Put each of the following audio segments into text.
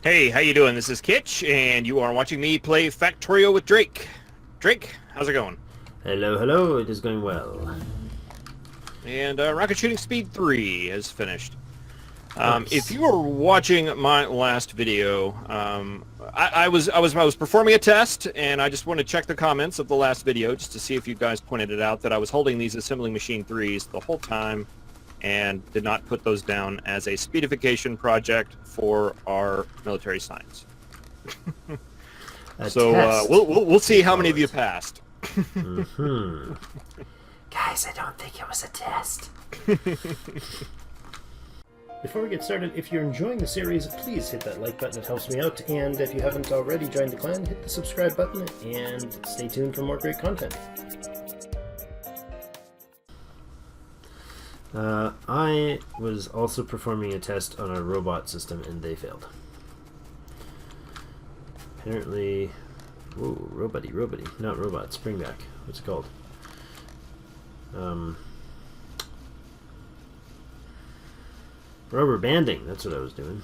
Hey, how you doing? This is Kitch, and you are watching me play Factorio with Drake. Drake, how's it going? Hello, hello, it is going well. And Rocket Shooting Speed 3 is finished. Nice. If you were watching my last video, I was performing a test, and I just want to check the comments of the last video just to see if you guys pointed it out that I was holding these assembling machine 3s the whole time and did not put those down as a speedification project for our military science. So we'll see how many of you passed. Mm-hmm. Guys, I don't think it was a test. Before we get started, if you're enjoying the series, please hit that like button. It helps me out. And if you haven't already joined the clan, hit the subscribe button and stay tuned for more great content. I was also performing a test on our robot system and they failed. Apparently... Whoa, robot-y, not robot, springback. What's it called? Rubber banding, that's what I was doing.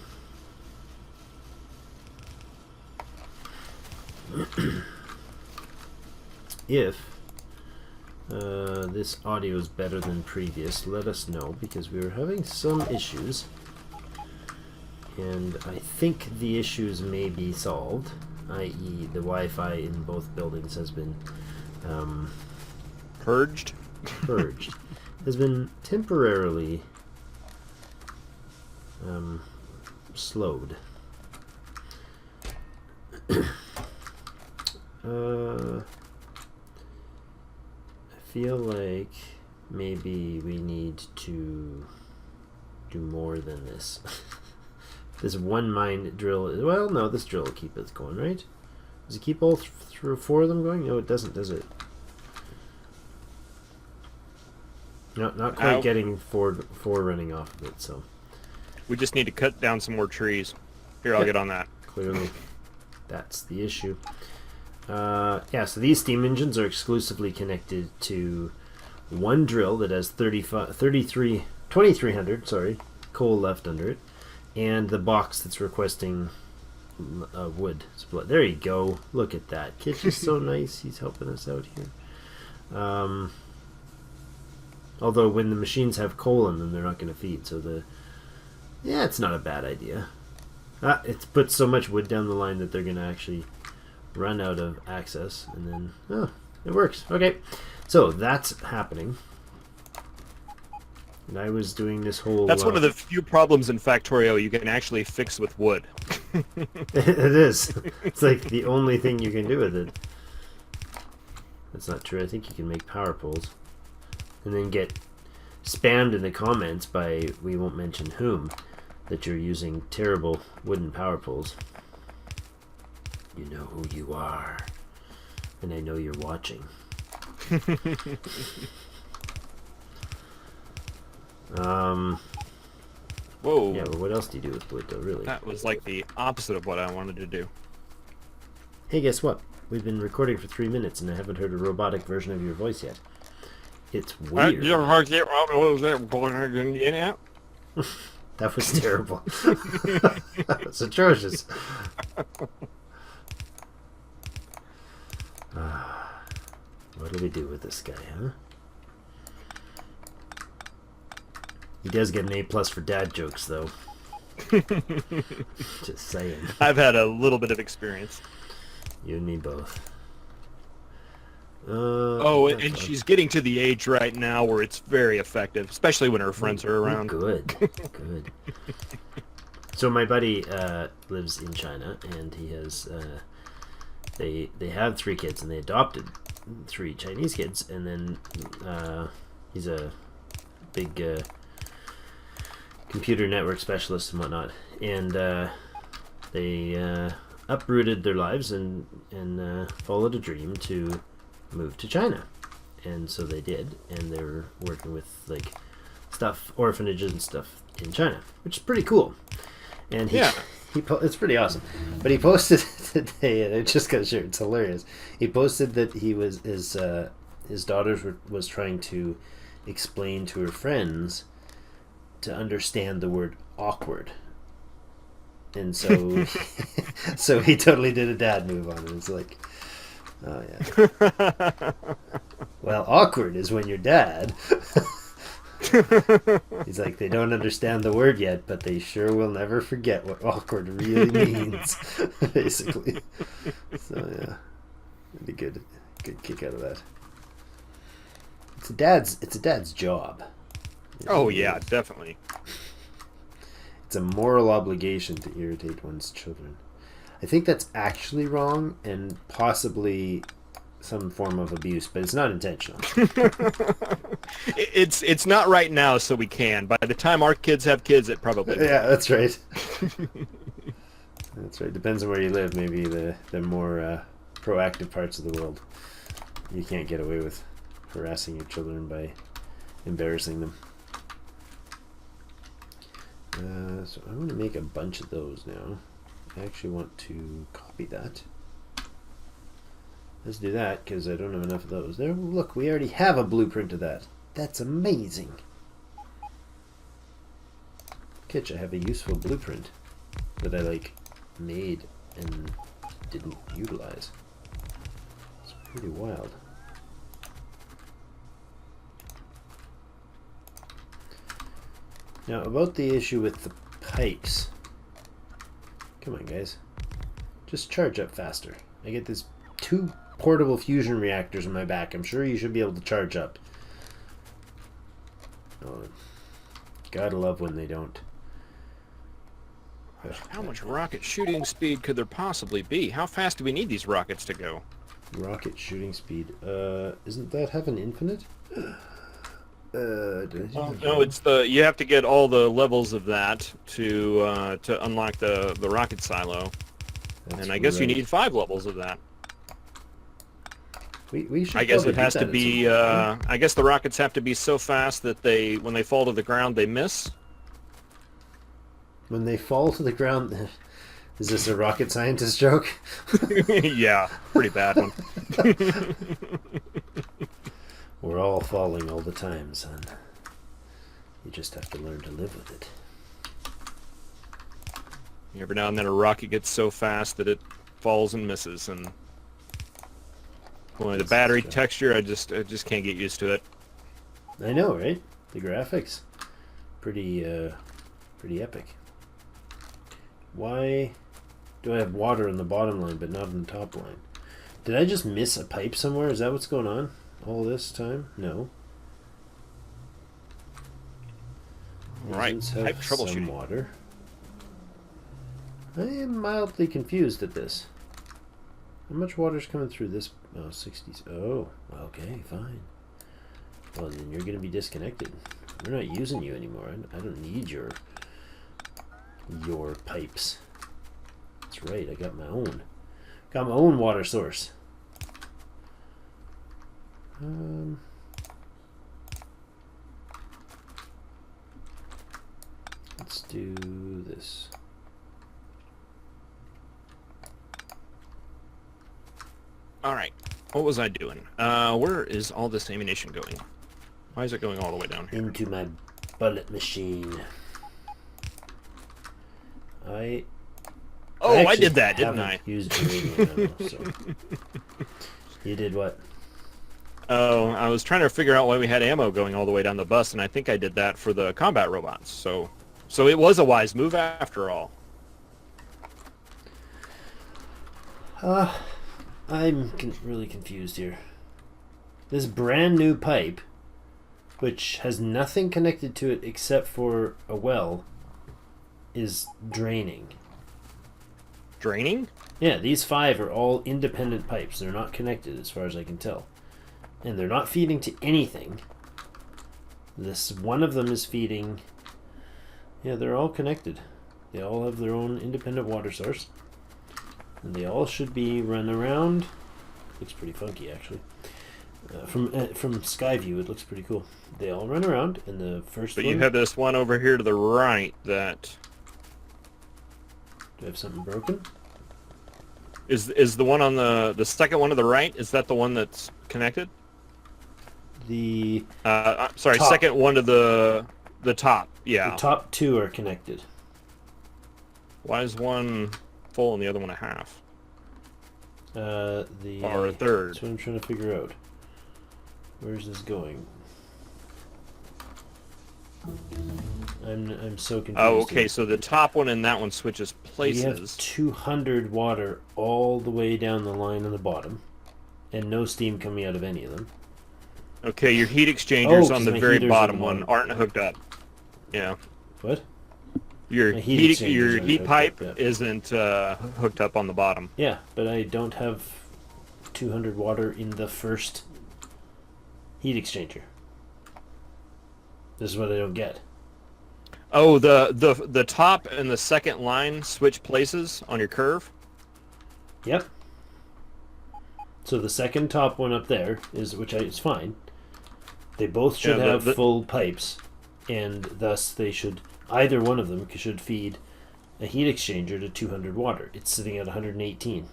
If this audio is better than previous, let us know, because we were having some issues. And I think the issues may be solved, i.e. the Wi-Fi in both buildings has been Purged? Purged. Has been temporarily slowed. I feel like maybe we need to do more than this. This one mine drill, well, no, this drill will keep it going, right? Does it keep all through 4 of them going? No, it doesn't, does it? No, not quite getting four running off of it, so. We just need to cut down some more trees. Here, I'll get on that. Clearly, that's the issue. Yeah, so these steam engines are exclusively connected to one drill that has 2300 coal left under it, and the box that's requesting wood split. There you go. Look at that. Kitch is so nice. He's helping us out here. Although when the machines have coal in them, they're not going to feed. So yeah, it's not a bad idea. It's put so much wood down the line that they're going to actually run out of access, and then it works. Okay, so that's happening. And I was doing this whole... That's one of the few problems in Factorio you can actually fix with wood. It is. It's like the only thing you can do with it. That's not true. I think you can make power poles. And then get spammed in the comments by we won't mention whom that you're using terrible wooden power poles. You know who you are. And I know you're watching. Whoa. Yeah, but what else do you do with wood, though, really? That was like the opposite of what I wanted to do. Hey, guess what? We've been recording for 3 minutes, and I haven't heard a robotic version of your voice yet. It's weird. That was terrible. That was atrocious. What do we do with this guy, huh? He does get an A+ for dad jokes, though. Just saying. I've had a little bit of experience. You and me both. And she's getting to the age right now where it's very effective, especially when her friends are around. Good, good. So my buddy lives in China, and he has they have 3 kids, and they adopted 3 Chinese kids, and then he's a big computer network specialist and whatnot, and they uprooted their lives and followed a dream to move to China, and so they did, and they were working with like orphanages and stuff in China, which is pretty cool. And it's pretty awesome. But he posted today, and I just got to share. It's hilarious. He posted that he was his daughter was trying to explain to her friends to understand the word awkward. And so, so he totally did a dad move on it. It's like, oh yeah. Well, awkward is when you're dad. He's like, they don't understand the word yet, but they sure will never forget what awkward really means. Basically. So yeah, it'd be good kick out of that. It's a dad's job. Oh yeah, definitely. It's a moral obligation to irritate one's children. I think that's actually wrong and possibly some form of abuse, but it's not intentional. It's not right now, so we can. By the time our kids have kids, it probably will. Yeah, that's right. That's right. Depends on where you live. Maybe the more proactive parts of the world, you can't get away with harassing your children by embarrassing them. So I want to make a bunch of those now. I actually want to copy that. Let's do that because I don't have enough of those. There, look, we already have a blueprint of that. That's amazing. Kitch, I have a useful blueprint that I made and didn't utilize. It's pretty wild. Now about the issue with the pipes. Come on, guys. Just charge up faster. I get this 2 portable fusion reactors on my back. I'm sure you should be able to charge up. Oh, gotta love when they don't. How much rocket shooting speed could there possibly be? How fast do we need these rockets to go? Rocket shooting speed. Isn't that Heaven Infinite? No, it's you have to get all the levels of that to unlock the rocket silo. That's and I guess you right. need 5 levels of that. We should I guess probably it do has that to at be. some point. I guess the rockets have to be so fast that when they fall to the ground, they miss. When they fall to the ground, is this a rocket scientist joke? Yeah, pretty bad one. We're all falling all the time, son. You just have to learn to live with it. Every now and then a rocket gets so fast that it falls and misses, and boy, the battery texture, I just can't get used to it. I know, right? The graphics, pretty epic. Why do I have water on the bottom line but not on the top line? Did I just miss a pipe somewhere? Is that what's going on all this time? No. Right, pipe Some troubleshooting. water. I am mildly confused at this. How much water's coming through this? Oh, 60. Oh, okay, fine. Well, then you're going to be disconnected. We're not using you anymore. I don't need your pipes. That's right, I got my own. Got my own water source. Let's do this. All right, what was I doing? Where is all this ammunition going? Why is it going all the way down here? Into my bullet machine. I did that, didn't I? Used uranium ammo, so. You did what? Oh, I was trying to figure out why we had ammo going all the way down the bus, and I think I did that for the combat robots. So it was a wise move after all. I'm really confused here. This brand new pipe, which has nothing connected to it except for a well, is draining. Draining? Yeah, these 5 are all independent pipes. They're not connected as far as I can tell. And they're not feeding to anything. This one of them is feeding. Yeah, they're all connected. They all have their own independent water source. And they all should be run around. Looks pretty funky, actually. From sky view, it looks pretty cool. They all run around, and the first But one... you have this one over here to the right that... Do I have something broken? Is the one on the second one to the right, is that the one that's connected? The... sorry, top. second one to the top, yeah. The top 2 are connected. Why is one full and the other one a half? Or a third? That's what I'm trying to figure out. Where's this going? I'm so confused. Oh, okay. So the top one and that one switches We places. have 200 water all the way down the line on the bottom, and no steam coming out of any of them. Okay, your heat exchangers Oh, on 'cause the my very heaters are bottom the one bottom. aren't hooked up. Yeah. What? Your My heat exchangers your aren't heat hooked pipe up yet. isn't hooked up on the bottom. Yeah, but I don't have 200 water in the first heat exchanger. This is what I don't get. Oh, the top and the second line switch places on your curve. Yep. So the second top one up there is, is fine. They both should Yeah, have full pipes, and thus they should, either one of them should feed a heat exchanger to 200 water. It's sitting at 118.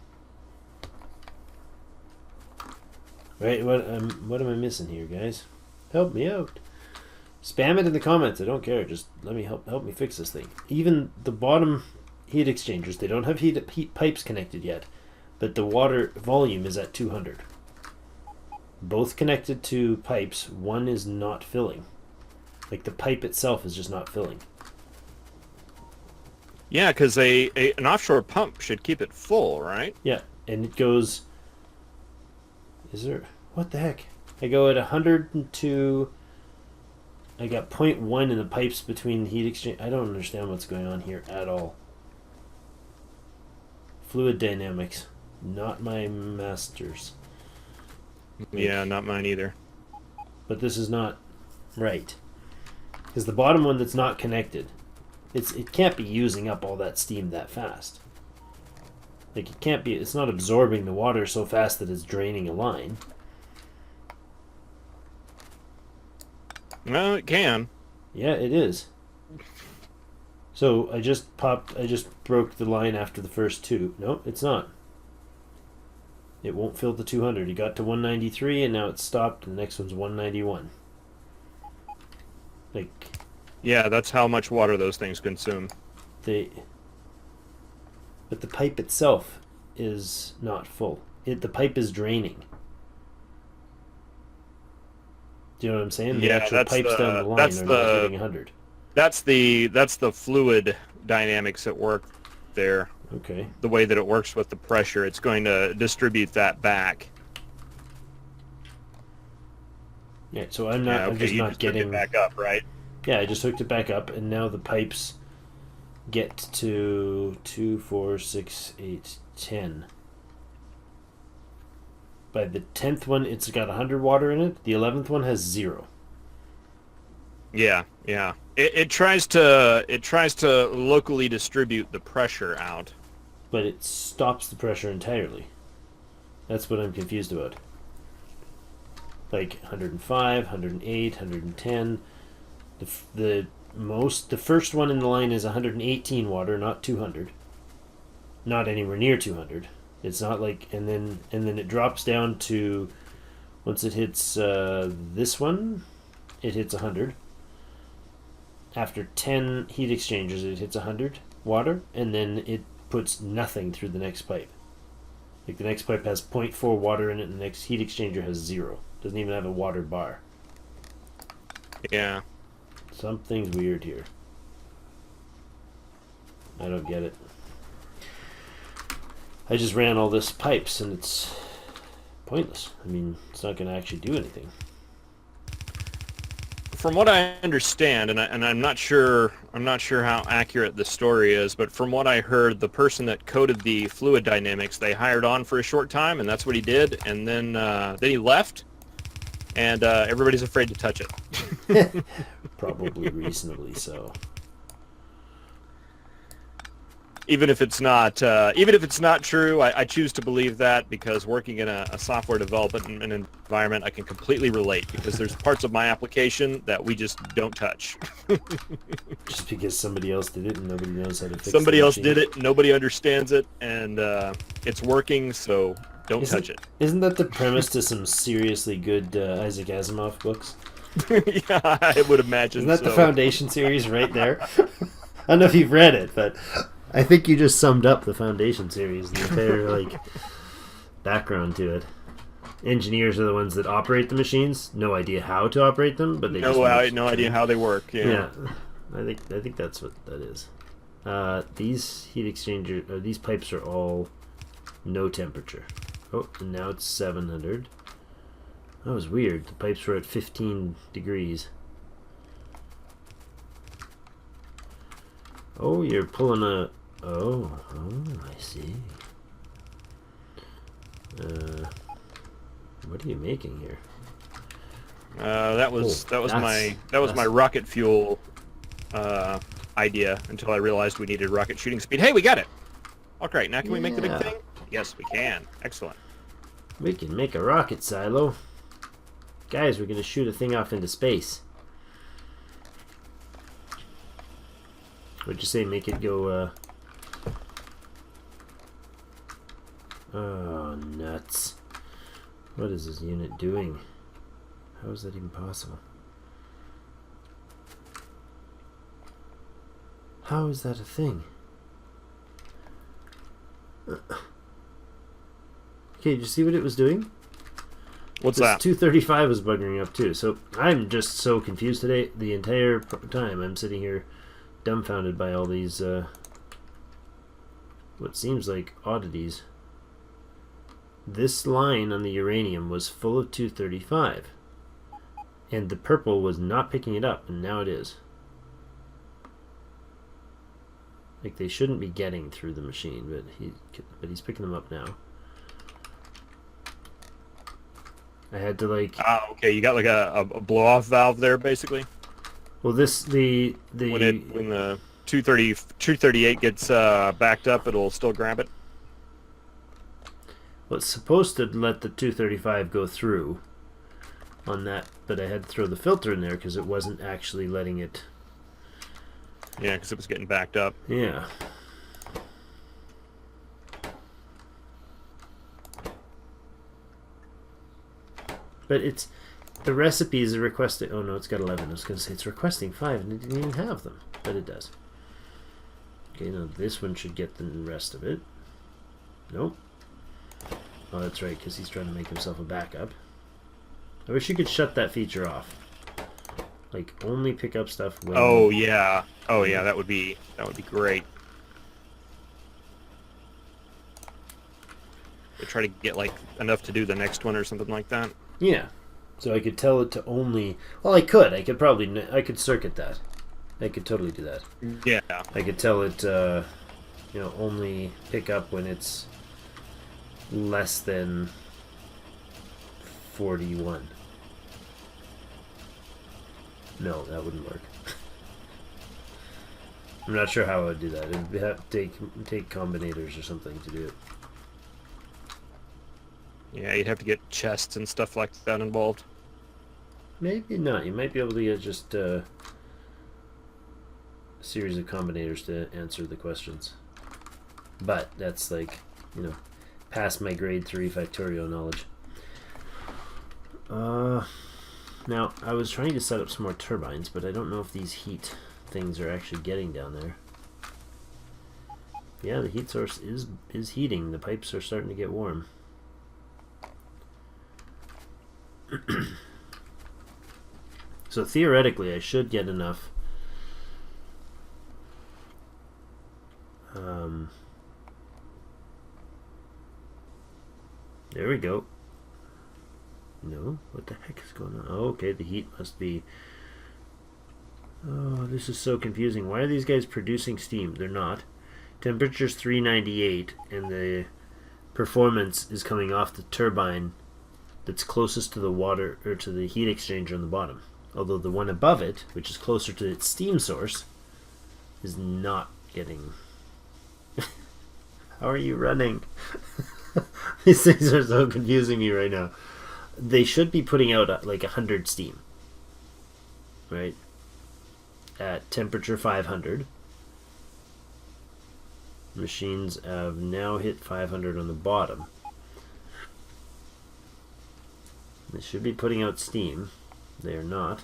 Right? What am I missing here, guys? Help me out. Spam it in the comments. I don't care. Just let me help me fix this thing. Even the bottom heat exchangers, they don't have heat pipes connected yet, but the water volume is at 200. Both connected to pipes. One is not filling. Like the pipe itself is just not filling. Yeah, because an offshore pump should keep it full, right? Yeah, and it goes. Is there what the heck? I go at 102. I got 0.1 in the pipes between the heat exchange. I don't understand what's going on here at all. Fluid dynamics, not my masters. Yeah, not mine either. But this is not right, because the bottom one that's not connected, it can't be using up all that steam that fast. Like it can't be. It's not absorbing the water so fast that it's draining a line. Well, it can. Yeah, it is. So I just broke the line after the first two. No, it's not. It won't fill the 200. It got to 193 and now it's stopped. And the next one's 191. Like. Yeah, that's how much water those things consume. But the pipe itself is not full. The pipe is draining. Do you know what I'm saying? The Yeah, actual that's pipes down the line that's are the- not hitting 100. That's the fluid dynamics at work there. Okay. The way that it works with the pressure, it's going to distribute that back. Yeah, so I'm not. Yeah, okay, I'm just you not just hooked getting. it back up, right? Yeah, I just hooked it back up, and now the pipes get to 2, 4, 6, 8, 10. By the 10th one, it's got 100 water in it. The 11th one has 0. Yeah, yeah. It tries to locally distribute the pressure out. But it stops the pressure entirely. That's what I'm confused about. Like 105, 108, 110. The first one in the line is 118 water, not 200. Not anywhere near 200. It's not like, and then it drops down to, once it hits this one, it hits 100. After 10 heat exchangers, it hits 100 water, and then it puts nothing through the next pipe. Like the next pipe has 0.4 water in it, and the next heat exchanger has 0. Doesn't even have a water bar. Yeah. Something's weird here. I don't get it. I just ran all this pipes, and it's pointless. I mean, it's not going to actually do anything. From what I understand, and I'm not sure how accurate the story is, but from what I heard, the person that coded the fluid dynamics, they hired on for a short time, and that's what he did, and then he left, and everybody's afraid to touch it. Probably reasonably so. Even if it's not true, I choose to believe that because working in a software development environment, I can completely relate because there's parts of my application that we just don't touch. Just because somebody else did it and nobody knows how to fix it. Somebody else did it, nobody understands it, and it's working, so don't touch it. Isn't that the premise to some seriously good Isaac Asimov books? Yeah, I would imagine. Isn't that the Foundation series right there? I don't know if you've read it, but I think you just summed up the Foundation series, the entire like background to it. Engineers are the ones that operate the machines. No idea how to operate them, but they no idea how they work. Yeah. I think that's what that is. These heat exchanger, these pipes are all no temperature. Oh, and now it's 700. That was weird. The pipes were at 15 degrees. Oh, you're pulling a... Oh, I see. What are you making here? That was my rocket fuel idea until I realized we needed rocket shooting speed. Hey, we got it. Oh, great. Now can we make the big thing? Yes, we can. Excellent. We can make a rocket silo. Guys, we're going to shoot a thing off into space. What'd you say? Make it go, Oh, nuts. What is this unit doing? How is that even possible? How is that a thing? Okay, did you see what it was doing? What's this that? 235 was buggering up too. So I'm just so confused today. The entire time I'm sitting here dumbfounded by all these what seems like oddities. This line on the uranium was full of 235 and the purple was not picking it up, and now it is. Like, they shouldn't be getting through the machine, but he's picking them up now. I had to like... Ah, okay, you got like a blow-off valve there, basically? Well, this, when the 238 gets backed up, it'll still grab it? Well, it's supposed to let the 235 go through on that, but I had to throw the filter in there because it wasn't actually letting it... Yeah, because it was getting backed up. Yeah. But it's... The recipes are requesting... Oh no, it's got 11. I was going to say it's requesting 5 and it didn't even have them. But it does. Okay, now this one should get the rest of it. Nope. Oh, that's right, because he's trying to make himself a backup. I wish you could shut that feature off. Like, only pick up stuff when... Oh, yeah. Oh, yeah, that would be great. To try to get, like, enough to do the next one or something like that. Yeah. So I could tell it to only... Well, I could. I could circuit that. I could totally do that. Yeah. I could tell it, only pick up when it's less than 41. No, that wouldn't work. I'm not sure how I would do that. It would have to take combinators or something to do it. Yeah, you'd have to get chests and stuff like that involved. Maybe not. You might be able to get just a series of combinators to answer the questions. But that's like, past my grade 3 Factorio knowledge. Now, I was trying to set up some more turbines, but I don't know if these heat things are actually getting down there. Yeah, the heat source is heating. The pipes are starting to get warm. So theoretically, I should get enough. There we go. No? What the heck is going on? Oh, okay, the heat must be... Oh, this is so confusing. Why are these guys producing steam? They're not. Temperature's 398, and the performance is coming off the turbine that's closest to the water, or to the heat exchanger on the bottom. Although the one above it, which is closer to its steam source, is not getting... How are you running? These things are so confusing me right now. They should be putting out like 100 steam, right? At temperature 500. Machines have now hit 500 on the bottom. They should be putting out steam. They are not.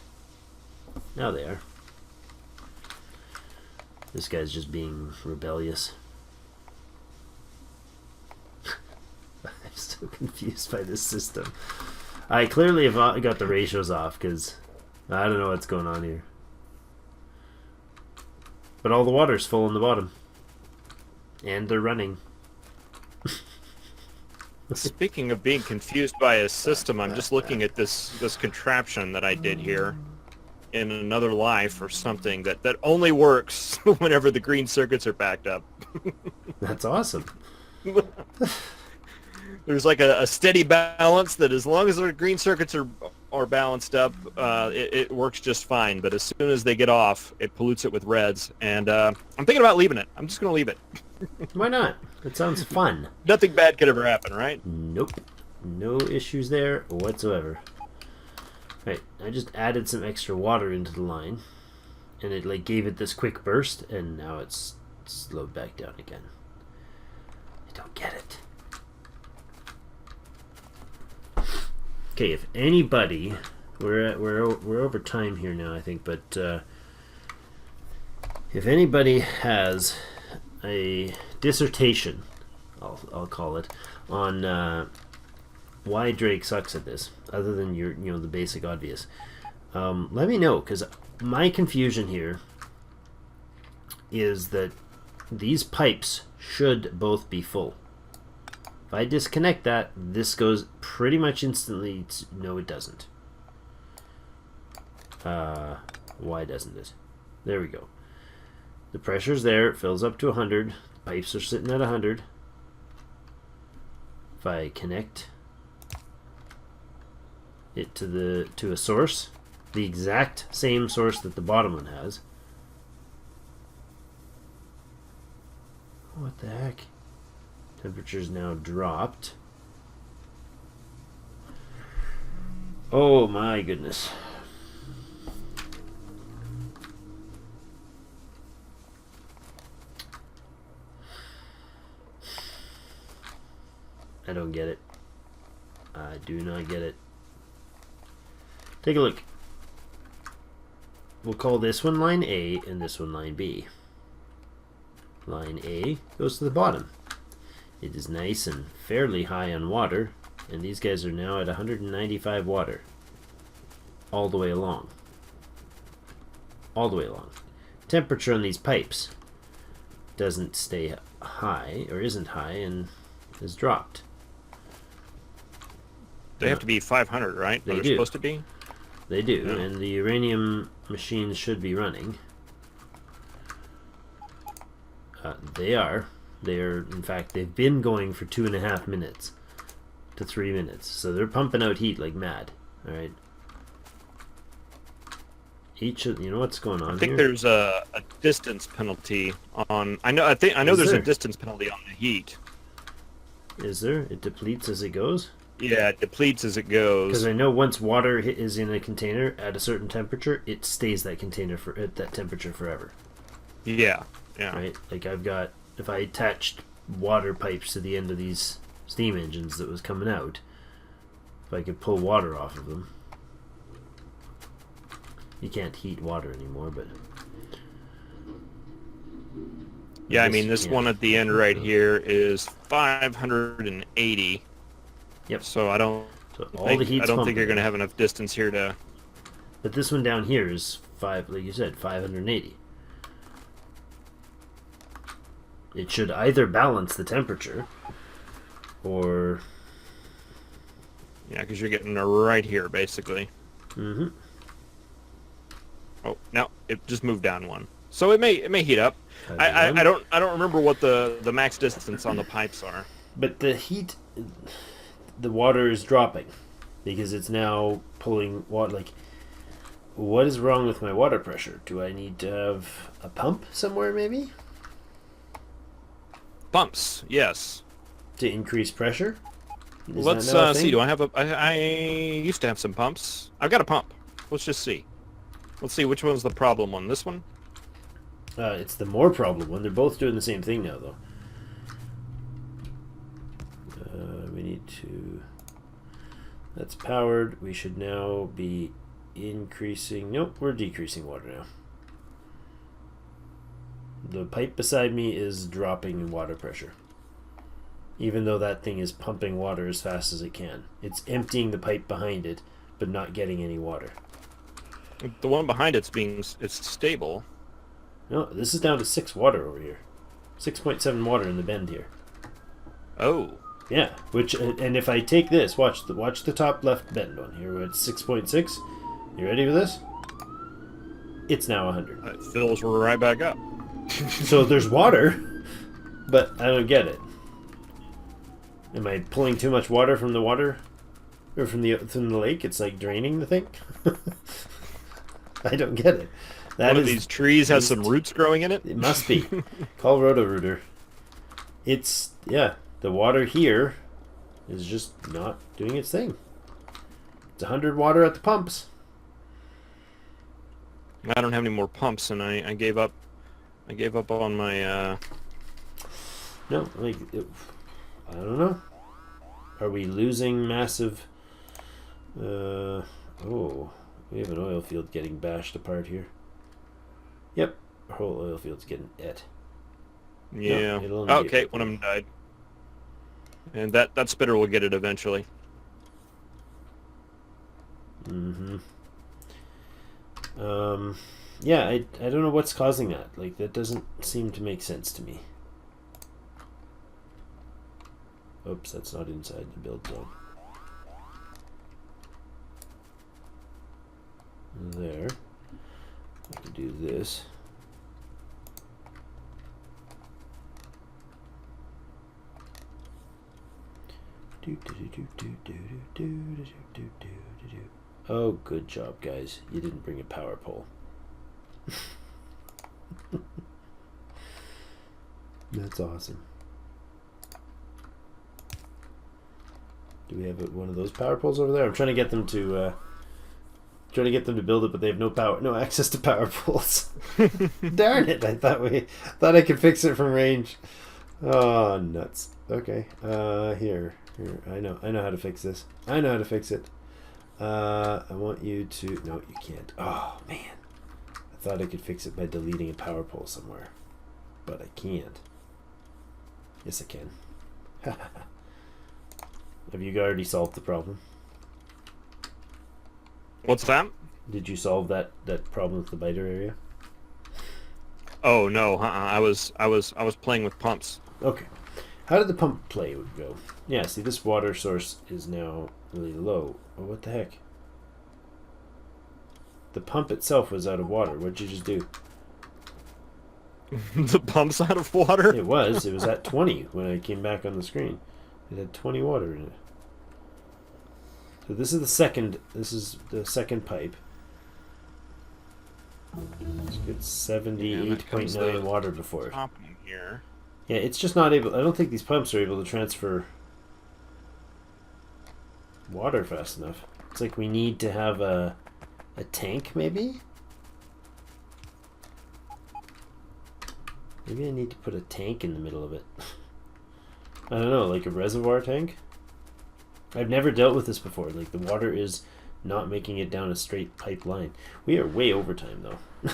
Now they are. This guy's just being rebellious. I'm so confused by this system. I clearly have got the ratios off because I don't know what's going on here. But all the water's full in the bottom. And they're running. Speaking of being confused by a system, I'm just looking at this contraption that I did here in another life or something that only works whenever the green circuits are backed up. That's awesome. There's like a steady balance that as long as the green circuits are balanced up, it works just fine. But as soon as they get off, it pollutes it with reds. And I'm thinking about leaving it. I'm just going to leave it. Why not? It sounds fun. Nothing bad could ever happen, right? Nope. No issues there whatsoever. Right, I just added some extra water into the line, and it like gave it this quick burst, and now it's slowed back down again. I don't get it. Okay, if anybody, we're over time here now, I think, but if anybody has a dissertation, I'll call it, on why Drake sucks at this, other than the basic obvious, let me know, because my confusion here is that these pipes should both be full. If I disconnect that, this goes pretty much instantly to, no it doesn't. Why doesn't it? There we go. The pressure's there, it fills up to 100, the pipes are sitting at 100. If I connect it to a source, the exact same source that the bottom one has. What the heck? Temperature's now dropped. Oh my goodness. I don't get it. I do not get it. Take a look. We'll call this one line A and this one line B. Line A goes to the bottom. It is nice and fairly high on water, and these guys are now at 195 water. All the way along. All the way along. Temperature on these pipes doesn't stay high, or isn't high, and has dropped. They have to be 500, right? They They're do. supposed to be? They do, Yeah. and the uranium machines should be running. They are. They are, in fact, they've been going for 2.5 minutes to 3 minutes. So they're pumping out heat like mad. All right. Each of, you know what's going on I think here? there's a distance penalty on. I know Is there's there? a distance penalty on the heat. Is there? It depletes as it goes? Yeah, it depletes as it Because goes. I know once water is in a container at a certain temperature, it stays that container at that temperature forever. Yeah, yeah. Right? Like I've got, if I attached water pipes to the end of these steam engines that was coming out, if I could pull water off of them, you can't heat water anymore, but Yeah, I mean this yeah. one at the end right here is 580. Yep. So I don't So all the heat's I don't think pumping. you're going to have enough distance here to. But this one down here is like you said, 580. It should either balance the temperature, or Yeah, because you're getting right here basically. mm-hmm. Oh, now it just moved down one. So it may heat up. I One. don't remember what the max distance on the pipes are. But the heat, the water is dropping because it's now pulling water. Like, what is wrong with my water pressure? Do I need to have a pump somewhere, maybe, Pumps, yes. to increase pressure? Is Let's that now a see. thing? Do I have a? I used to have some pumps. I've got a pump. Let's just see. Let's see which one's the problem one. This one? It's the more problem one. They're both doing the same thing now, though. We need to. That's powered. We should now be increasing. Nope, we're decreasing water now. The pipe beside me is dropping in water pressure. Even though that thing is pumping water as fast as it can. It's emptying the pipe behind it, but not getting any water. The one behind it's stable. No, this is down to 6 water over here. 6.7 water in the bend here. Oh. Yeah, and if I take this, watch the top left bend on here. We're at 6.6. You ready for this? It's now 100. It fills right back up. So there's water, but I don't get it. Am I pulling too much water from the water, or from the lake? It's like draining the thing. I don't get it. One of these trees has some roots growing in it? It must be. Call Roto-Rooter. It's, yeah, the water here is just not doing its thing. It's 100 water at the pumps. I don't have any more pumps, and I gave up. I gave up on my. No, like, I don't know. Are we losing massive? Oh, we have an oil field getting bashed apart here. Yep, our whole oil field's getting et. Yeah. No, okay, one of them died. And that spitter will get it eventually. Mm-hmm. Yeah, I don't know what's causing that. Like, that doesn't seem to make sense to me. Oops, that's not inside the build zone. There. I can do this. Oh, good job, guys. You didn't bring a power pole. That's awesome. Do we have one of those power poles over there? I'm trying to get them to build it, but they have no access to power poles. Darn it! I thought I could fix it from range. Oh, nuts. Okay. Here. I know how to fix this. I know how to fix it. I want you to. No, you can't. Oh man. I thought I could fix it by deleting a power pole somewhere, but I can't. Yes, I can. Have you already solved the problem? What's that? Did you solve that problem with the biter area? Oh no, I was playing with pumps. Okay. How did the pump play go? Yeah, see, this water source is now really low. Oh, what the heck? The pump itself was out of water. What did you just do? The pump's out of water? It was at 20 when I came back on the screen. It had 20 water in it. So this is the second pipe. It's good 78.9 water before it. Here. Yeah, it's just not able. I don't think these pumps are able to transfer water fast enough. It's like we need to have a tank, maybe? Maybe I need to put a tank in the middle of it. I don't know, like a reservoir tank? I've never dealt with this before. Like, the water is not making it down a straight pipeline. We are way over time, though.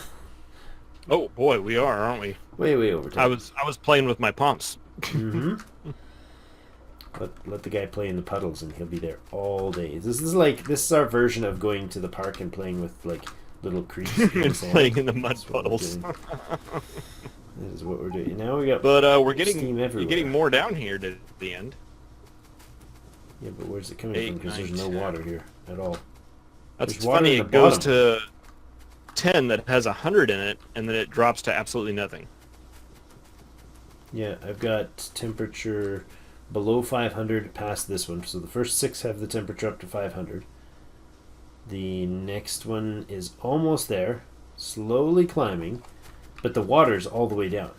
Oh boy, we are, aren't we? Way over time. I was playing with my pumps. Mm-hmm. Let the guy play in the puddles, and he'll be there all day. This is our version of going to the park and playing with like little creeks and playing in the mud puddles. This is what we're doing. Now we got. But we're getting steam everywhere. you're getting more down here to the end. Yeah, but where's it coming from? Because there's no water here at all. That's There's water funny. in the It goes bottom. to 10 that has 100 in it, and then it drops to absolutely nothing. Yeah, I've got temperature below 500 past this one. So the first 6 have the temperature up to 500. The next one is almost there, slowly climbing, but the water's all the way down.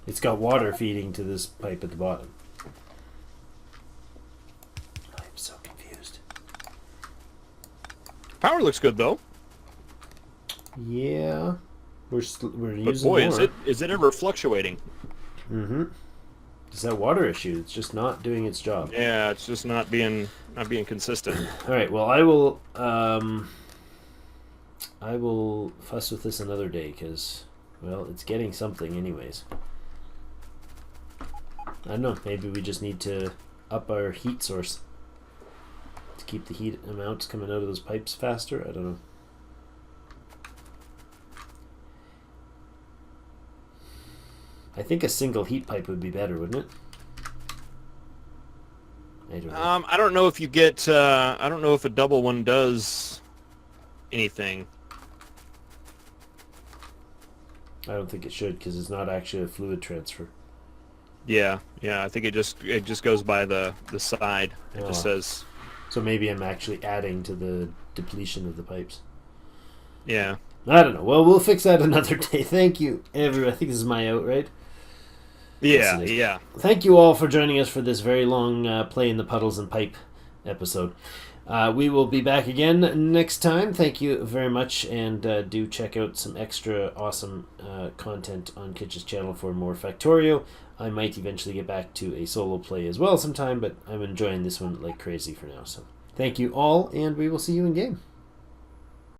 It's got water feeding to this pipe at the bottom. I'm so confused. Power looks good though. Yeah, we're But using boy, more. is it ever fluctuating? Mm-hmm. It's that water issue. It's just not doing its job. Yeah, it's just not being consistent. All right. Well, I will fuss with this another day because Well, it's getting something anyways. I don't know, maybe we just need to up our heat source to keep the heat amounts coming out of those pipes faster. I don't know. I think a single heat pipe would be better, wouldn't it? I don't know. I don't know if you get. I don't know if a double one does anything. I don't think it should, because it's not actually a fluid transfer. Yeah, I think it just goes by the side. It just says. So maybe I'm actually adding to the depletion of the pipes. Yeah. I don't know. Well, we'll fix that another day. Thank you, everyone. I think this is my out, right? Yeah, Yes, yeah. Thank you all for joining us for this very long Play in the Puddles and Pipe episode. We will be back again next time. Thank you very much, and do check out some extra awesome content on Kitch's channel for more Factorio. I might eventually get back to a solo play as well sometime, but I'm enjoying this one like crazy for now. So thank you all, and we will see you in game.